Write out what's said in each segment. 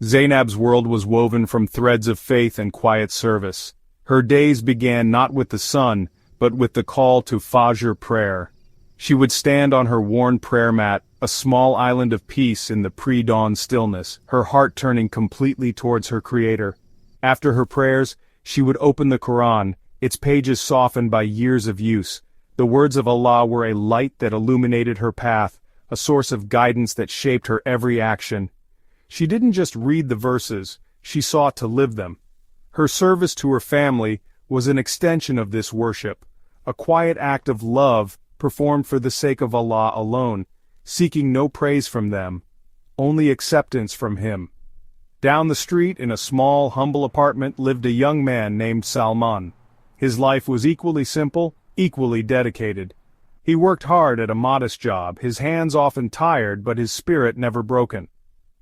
Zaynab's world was woven from threads of faith and quiet service. Her days began not with the sun, but with the call to Fajr prayer. She would stand on her worn prayer mat, a small island of peace in the pre-dawn stillness, her heart turning completely towards her Creator. After her prayers, she would open the Quran, its pages softened by years of use. The words of Allah were a light that illuminated her path, a source of guidance that shaped her every action. She didn't just read the verses, she sought to live them. Her service to her family was an extension of this worship, a quiet act of love performed for the sake of Allah alone, seeking no praise from them, only acceptance from Him. Down the street in a small, humble apartment lived a young man named Salman. His life was equally simple, equally dedicated. He worked hard at a modest job, his hands often tired but his spirit never broken.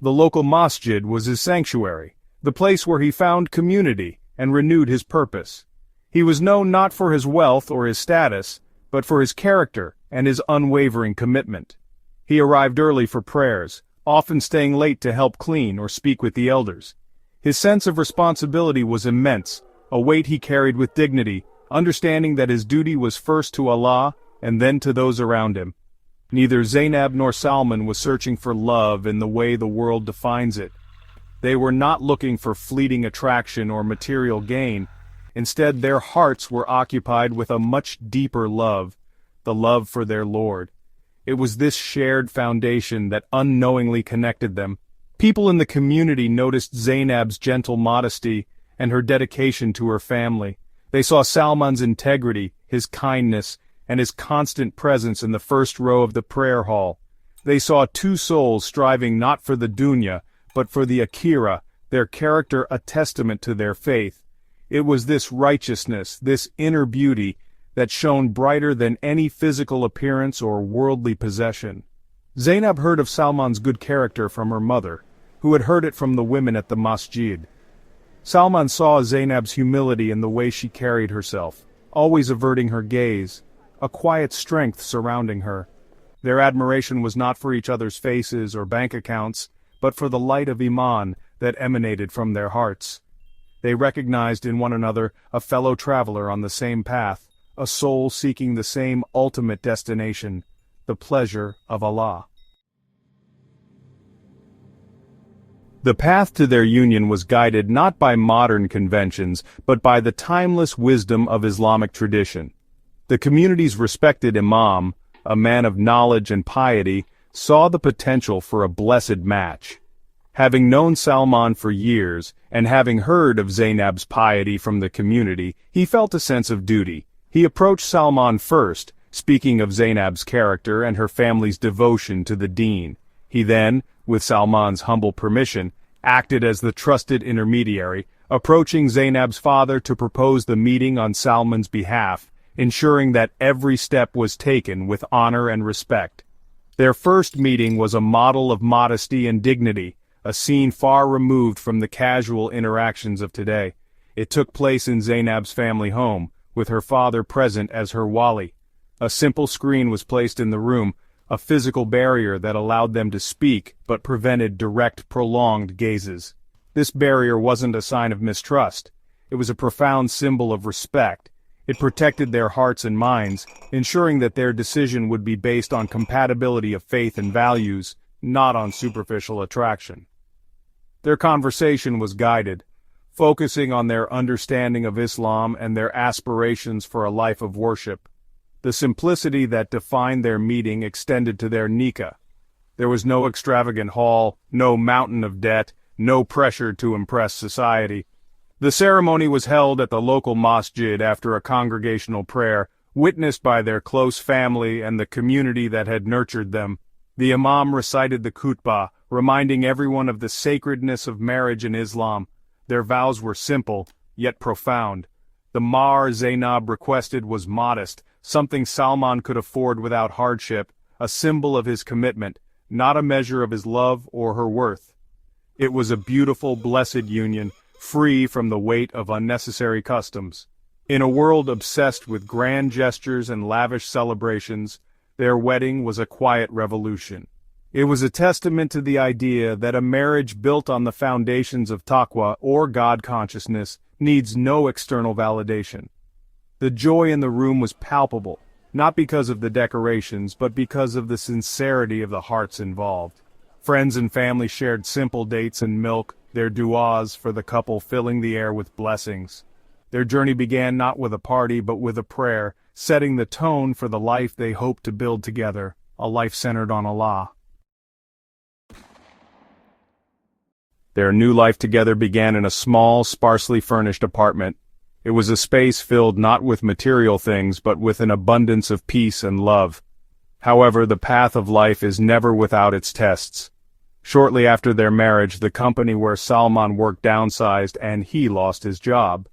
The local masjid was his sanctuary, the place where he found community and renewed his purpose. He was known not for his wealth or his status, but for his character and his unwavering commitment. He arrived early for prayers, often staying late to help clean or speak with the elders. His sense of responsibility was immense, a weight he carried with dignity, understanding that his duty was first to Allah and then to those around him. Neither Zaynab nor Salman was searching for love in the way the world defines it. They were not looking for fleeting attraction or material gain. Instead, their hearts were occupied with a much deeper love, the love for their Lord. It was this shared foundation that unknowingly connected them. People in the community noticed Zaynab's gentle modesty and her dedication to her family. They saw Salman's integrity, his kindness, and his constant presence in the first row of the prayer hall. They saw two souls striving not for the dunya, but for the akhirah, their character a testament to their faith. It was this righteousness, this inner beauty, that shone brighter than any physical appearance or worldly possession. Zaynab heard of Salman's good character from her mother, who had heard it from the women at the masjid. Salman saw Zaynab's humility in the way she carried herself, always averting her gaze, a quiet strength surrounding her. Their admiration was not for each other's faces or bank accounts, but for the light of Iman that emanated from their hearts. They recognized in one another a fellow traveler on the same path, a soul seeking the same ultimate destination, the pleasure of Allah. The path to their union was guided not by modern conventions, but by the timeless wisdom of Islamic tradition. The community's respected imam, a man of knowledge and piety, saw the potential for a blessed match. Having known Salman for years, and having heard of Zaynab's piety from the community, he felt a sense of duty. He approached Salman first, speaking of Zaynab's character and her family's devotion to the deen. He then, with Salman's humble permission, acted as the trusted intermediary, approaching Zaynab's father to propose the meeting on Salman's behalf, ensuring that every step was taken with honor and respect. Their first meeting was a model of modesty and dignity, a scene far removed from the casual interactions of today. It took place in Zaynab's family home, with her father present as her wali. A simple screen was placed in the room, a physical barrier that allowed them to speak but prevented direct, prolonged gazes. This barrier wasn't a sign of mistrust. It was a profound symbol of respect. It protected their hearts and minds, ensuring that their decision would be based on compatibility of faith and values, not on superficial attraction. Their conversation was guided, focusing on their understanding of Islam and their aspirations for a life of worship. The simplicity that defined their meeting extended to their nikah. There was no extravagant hall, no mountain of debt, no pressure to impress society. The ceremony was held at the local masjid after a congregational prayer, witnessed by their close family and the community that had nurtured them. The imam recited the khutbah, reminding everyone of the sacredness of marriage in Islam. Their vows were simple, yet profound. The mahr Zaynab requested was modest, something Salman could afford without hardship, a symbol of his commitment, not a measure of his love or her worth. It was a beautiful, blessed union, free from the weight of unnecessary customs. In a world obsessed with grand gestures and lavish celebrations, their wedding was a quiet revolution. It was a testament to the idea that a marriage built on the foundations of taqwa or God consciousness needs no external validation. The joy in the room was palpable, not because of the decorations but because of the sincerity of the hearts involved. Friends and family shared simple dates and milk, their du'as for the couple filling the air with blessings. Their journey began not with a party but with a prayer, setting the tone for the life they hoped to build together, a life centered on Allah. Their new life together began in a small, sparsely furnished apartment. It was a space filled not with material things but with an abundance of peace and love. However, the path of life is never without its tests. Shortly after their marriage, the company where Salman worked downsized and he lost his job.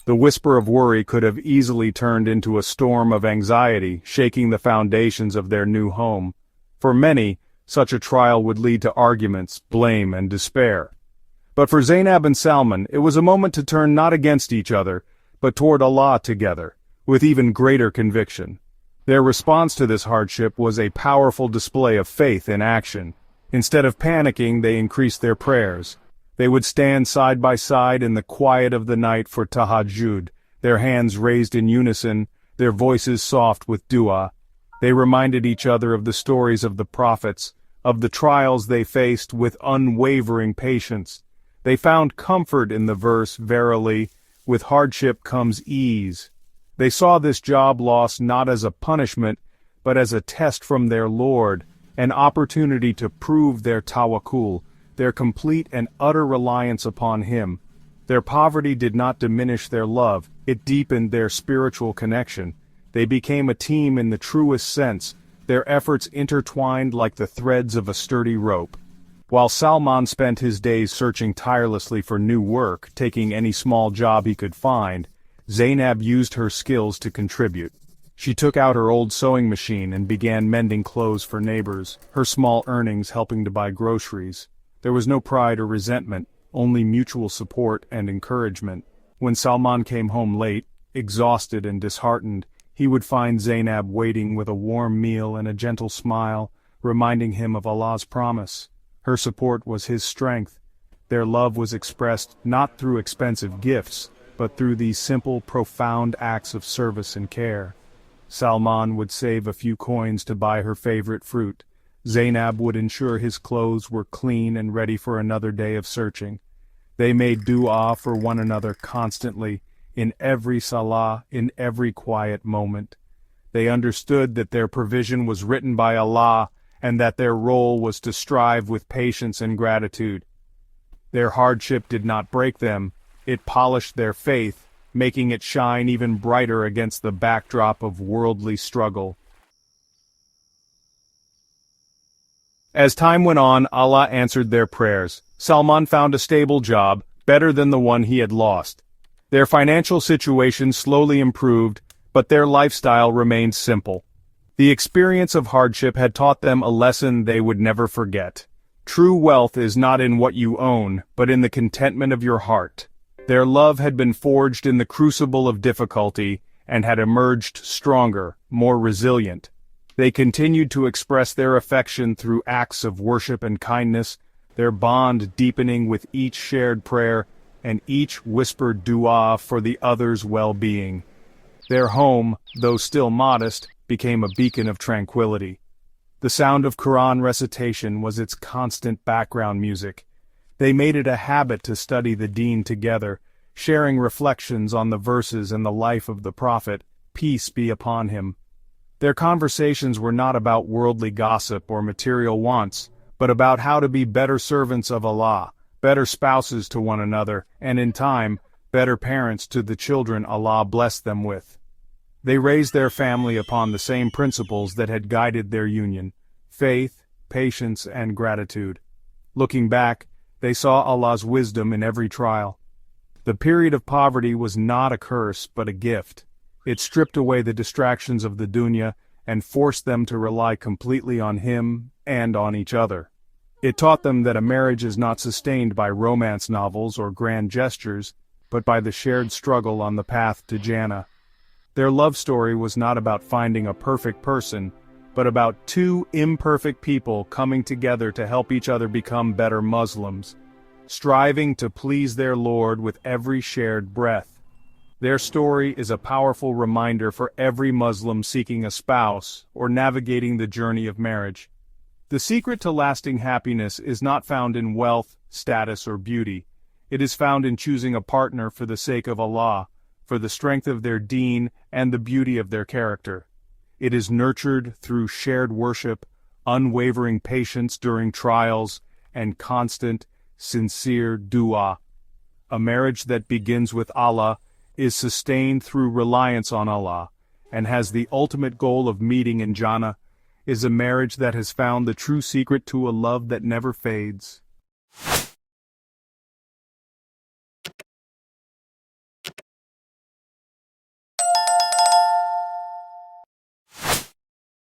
The whisper of worry could have easily turned into a storm of anxiety, shaking the foundations of their new home. For many, such a trial would lead to arguments, blame, and despair. But for Zaynab and Salman, it was a moment to turn not against each other, but toward Allah together, with even greater conviction. Their response to this hardship was a powerful display of faith in action. Instead of panicking, they increased their prayers. They would stand side by side in the quiet of the night for tahajjud, their hands raised in unison, their voices soft with dua. They reminded each other of the stories of the prophets, of the trials they faced with unwavering patience. They found comfort in the verse, "Verily, with hardship comes ease." They saw this job loss not as a punishment, but as a test from their Lord, an opportunity to prove their tawakkul, their complete and utter reliance upon Him. Their poverty did not diminish their love, it deepened their spiritual connection. They became a team in the truest sense, their efforts intertwined like the threads of a sturdy rope. While Salman spent his days searching tirelessly for new work, taking any small job he could find, Zaynab used her skills to contribute. She took out her old sewing machine and began mending clothes for neighbors, her small earnings helping to buy groceries. There was no pride or resentment, only mutual support and encouragement. When Salman came home late, exhausted and disheartened, he would find Zaynab waiting with a warm meal and a gentle smile, reminding him of Allah's promise. Her support was his strength. Their love was expressed not through expensive gifts, but through these simple, profound acts of service and care. Salman would save a few coins to buy her favorite fruit. Zaynab would ensure his clothes were clean and ready for another day of searching. They made dua for one another constantly, in every salah, in every quiet moment. They understood that their provision was written by Allah, and that their role was to strive with patience and gratitude. Their hardship did not break them, it polished their faith, making it shine even brighter against the backdrop of worldly struggle. As time went on, Allah answered their prayers. Salman found a stable job, better than the one he had lost. Their financial situation slowly improved, but their lifestyle remained simple. The experience of hardship had taught them a lesson they would never forget. True wealth is not in what you own, but in the contentment of your heart. Their love had been forged in the crucible of difficulty, and had emerged stronger, more resilient. They continued to express their affection through acts of worship and kindness, their bond deepening with each shared prayer, and each whispered dua for the other's well-being. Their home, though still modest, became a beacon of tranquility. The sound of Quran recitation was its constant background music. They made it a habit to study the Deen together, sharing reflections on the verses and the life of the Prophet, peace be upon him. Their conversations were not about worldly gossip or material wants, but about how to be better servants of Allah, better spouses to one another, and in time, better parents to the children Allah blessed them with. They raised their family upon the same principles that had guided their union: faith, patience, and gratitude. Looking back, they saw Allah's wisdom in every trial. The period of poverty was not a curse, but a gift. It stripped away the distractions of the dunya and forced them to rely completely on Him and on each other. It taught them that a marriage is not sustained by romance novels or grand gestures, but by the shared struggle on the path to Jannah. Their love story was not about finding a perfect person, but about two imperfect people coming together to help each other become better Muslims, striving to please their Lord with every shared breath. Their story is a powerful reminder for every Muslim seeking a spouse or navigating the journey of marriage. The secret to lasting happiness is not found in wealth, status, or beauty. It is found in choosing a partner for the sake of Allah, for the strength of their deen and the beauty of their character. It is nurtured through shared worship, unwavering patience during trials, and constant, sincere dua. A marriage that begins with Allah is sustained through reliance on Allah, and has the ultimate goal of meeting in Jannah, is a marriage that has found the true secret to a love that never fades.